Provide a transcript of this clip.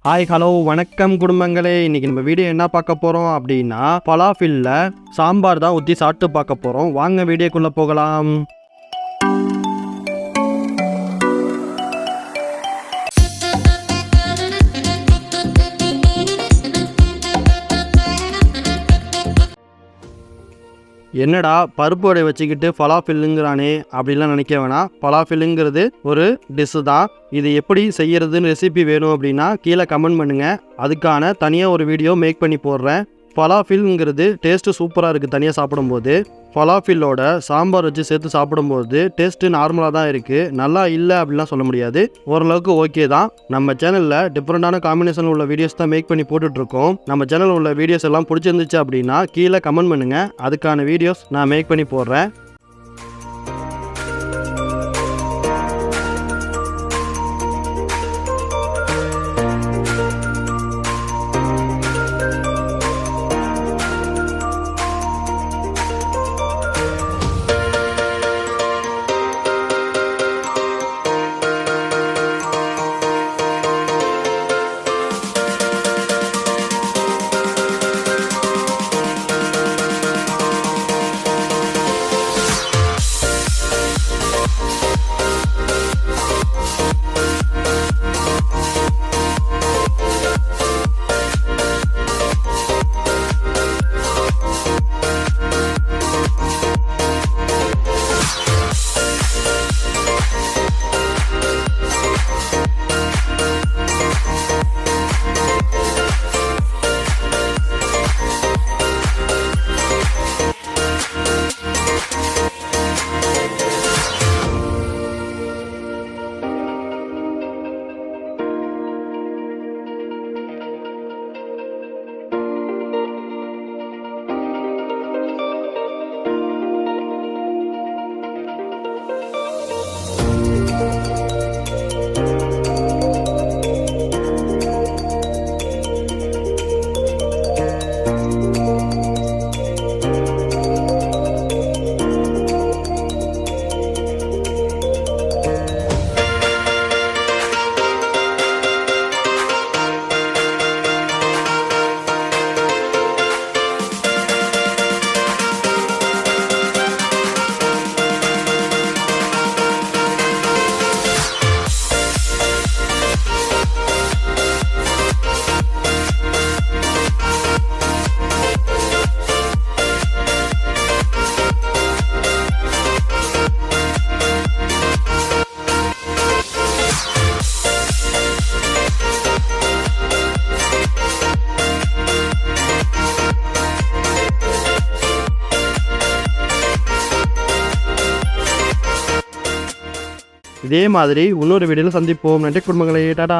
Hi hello வணக்கம் குடும்பங்களே. இன்றைக்கி நம்ம வீடியோ என்ன பார்க்க போகிறோம் அப்படின்னா பலாஃபில்ல சாம்பார் தான் ஊற்றி சாப்பிட்டு பார்க்க போகிறோம். வாங்க வீடியோக்குள்ளே போகலாம். என்னடா பருப்பு வடை வச்சுக்கிட்டு பலாஃபில்லுங்கிறானே அப்படின்லாம் நினைக்க வேணாம். பலாஃபில்லுங்கிறது ஒரு டிஷ்ஷு தான். இது எப்படி செய்யறதுன்னு ரெசிபி வேணும் அப்படின்னா கீழே கமெண்ட் பண்ணுங்கள். அதுக்கான தனியாக ஒரு வீடியோ மேக் பண்ணி போடுறேன். பலாஃபில்ங்கிறது டேஸ்ட்டு சூப்பராக இருக்குது. தனியாக சாப்பிடும்போது பலாஃபில்லோட சாம்பார் வச்சு சேர்த்து சாப்பிடும்போது டேஸ்ட்டு நார்மலாக தான் இருக்குது. நல்லா இல்லை அப்படின்லாம் சொல்ல முடியாது, ஓரளவுக்கு ஓகே தான். நம்ம சேனலில் டிஃப்ரெண்ட்டான காம்பினேஷனில் உள்ள வீடியோஸ் தான் மேக் பண்ணி போட்டுட்ருக்கோம். நம்ம சேனலில் உள்ள வீடியோஸ் எல்லாம் பிடிச்சிருந்துச்சு அப்படின்னா கீழே கமெண்ட் பண்ணுங்கள். அதுக்கான வீடியோஸ் நான் மேக் பண்ணி போடுறேன். இதே மாதிரி இன்னொரு வீடியோவில் சந்திப்போம். நன்றி குடும்பங்களே. டாடா.